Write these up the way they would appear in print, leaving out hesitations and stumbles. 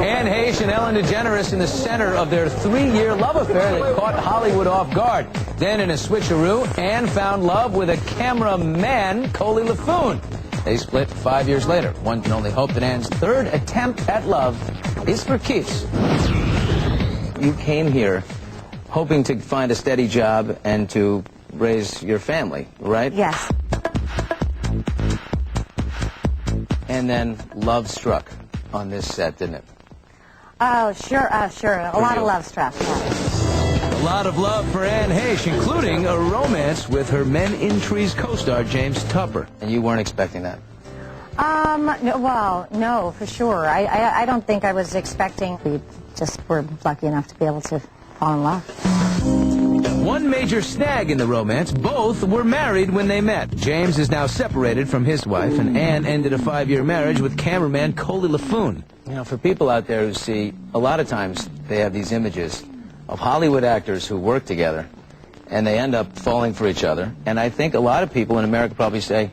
Anne Heche and Ellen DeGeneres in the center of their 3-year love affair that caught Hollywood off guard. Then in a switcheroo, Anne found love with a cameraman, Coley LaFoon. They split 5 years later. One can only hope that Anne's third attempt at love is for keeps. You came here hoping to find a steady job and to raise your family, right? Yes. And then love struck on this set, didn't it? Oh, sure, sure. A lot of love struck. A lot of love for Anne Heche, including a romance with her Men in Trees co-star James Tupper. And you weren't expecting that? No, well, no, for sure. I don't think I was expecting. We just were lucky enough to be able to fall in love. One major snag in the romance, both were married when they met. James is now separated from his wife, and Anne ended a 5-year marriage with cameraman Coley LaFoon. You know, for people out there who see, a lot of times they have these images of Hollywood actors who work together, and they end up falling for each other. And I think a lot of people in America probably say,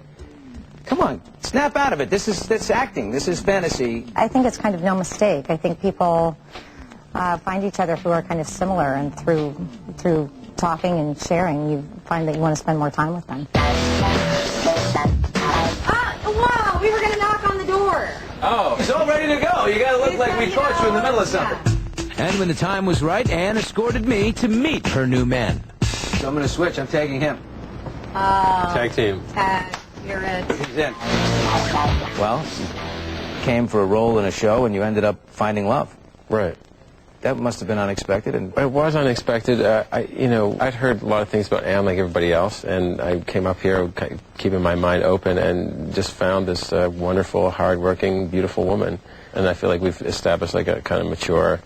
come on, snap out of it. That's acting. This is fantasy. I think it's kind of no mistake. I think people find each other who are kind of similar, and through talking and sharing, you find that you want to spend more time with them. Wow, we were going to knock on the door. Oh, it's all ready to go. You got to look like we caught you in the middle of something. And when the time was right, Anne escorted me to meet her new man. So I'm going to switch. I'm taking him. Tag team. You're it. He's in. Well, you came for a role in a show, and you ended up finding love. Right. That must have been unexpected. And it was unexpected. I'd heard a lot of things about Anne like everybody else, and I came up here keeping my mind open and just found this wonderful, hard-working, beautiful woman. And I feel like we've established like a kind of mature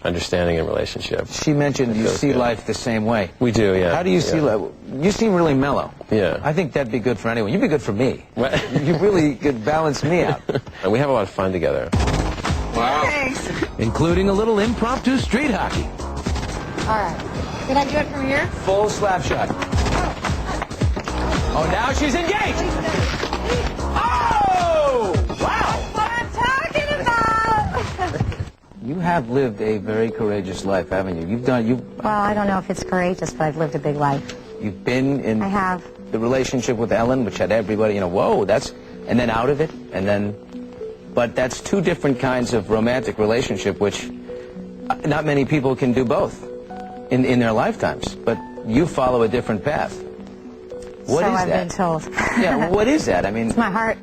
understanding and relationship. She mentioned you see life the same way. We do, yeah. How do you see life? You seem really mellow. Yeah. I think that'd be good for anyone. You'd be good for me. You really could balance me out. And we have a lot of fun together. Wow. Thanks. Including a little impromptu street hockey. All right. Can I do it from here? Full slap shot. Oh, now she's engaged. Oh! Wow! What I'm talking about! You have lived a very courageous life, haven't you? Well, I don't know if it's courageous, but I've lived a big life. You've been in I have. the relationship with Ellen, which had everybody, whoa, and then out of it, and then, but that's two different kinds of romantic relationship, which not many people can do both in their lifetimes, but you follow a different path. What is I've that? been told. Yeah, what is that? I mean, It's my heart.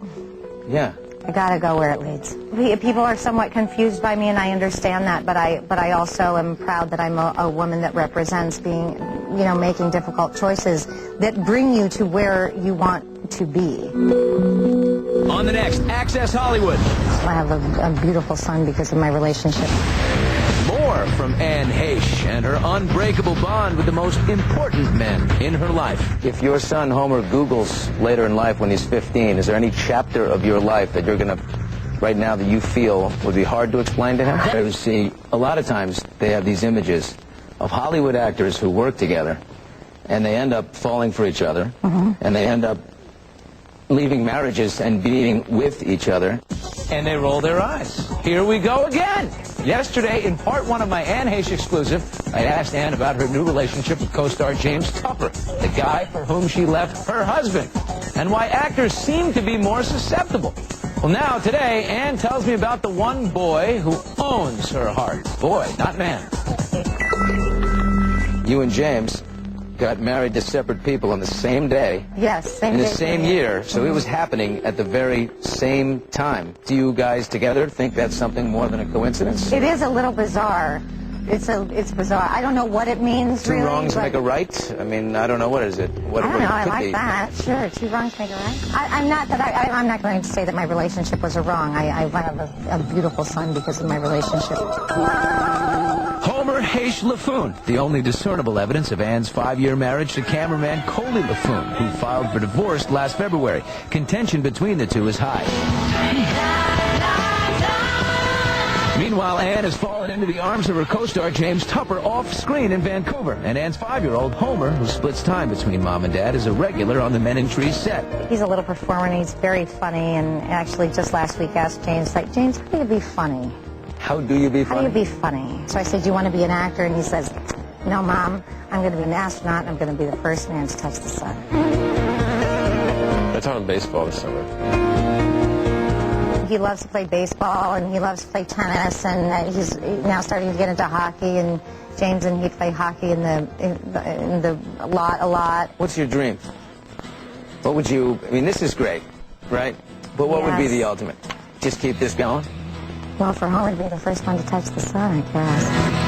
yeah. I gotta go where it leads. People are somewhat confused by me, and I understand that, but I also am proud that I'm a woman that represents being, making difficult choices that bring you to where you want to be. On the next Access Hollywood. I have a beautiful son because of my relationship. More from Anne Heche and her unbreakable bond with the most important men in her life. If your son Homer Googles later in life when he's 15, is there any chapter of your life that you're going to, right now, that you feel would be hard to explain to him? You see, a lot of times they have these images of Hollywood actors who work together, and they end up falling for each other, and they end up leaving marriages and being with each other, and they roll their eyes. Here we go again. Yesterday, in part one of my Anne Heche exclusive, I asked Anne about her new relationship with co-star James Tupper, the guy for whom she left her husband, and why actors seem to be more susceptible. Well, now, today, Anne tells me about the one boy who owns her heart. Boy, not man. You and James got married to separate people on the same day. Yes, same in the day, same year, so it was happening at the very same time. Do you guys together think that's something more than a coincidence? It is a little bizarre. It's bizarre. I don't know what it means, Two really. wrongs make a right? I mean, I don't know. What is it? What, I don't know. What it I could like be. that. Sure, two wrongs make a right. I'm not going to say that my relationship was a wrong. I have a beautiful son because of my relationship. Homer Heche LaFoon, the only discernible evidence of Anne's 5-year marriage to cameraman Coley LaFoon, who filed for divorce last February. Contention between the two is high. Meanwhile, Anne has fallen into the arms of her co-star James Tupper off-screen in Vancouver. And Anne's 5-year-old Homer, who splits time between mom and dad, is a regular on the Men in Trees set. He's a little performer, and he's very funny, and actually just last week asked James, James, how do you be funny? How do you be How funny? do you be funny? So I said, do you want to be an actor? And he says, no, Mom, I'm going to be an astronaut, and I'm going to be the first man to touch the sun. I taught him baseball this summer. He loves to play baseball, and he loves to play tennis, and he's now starting to get into hockey, and James and he play hockey in the a lot. What's your dream? What would you, I mean, this is great, right? But what would be Yes. the ultimate? Just keep this going? Well, for Homer to be the first one to touch the sun, I guess.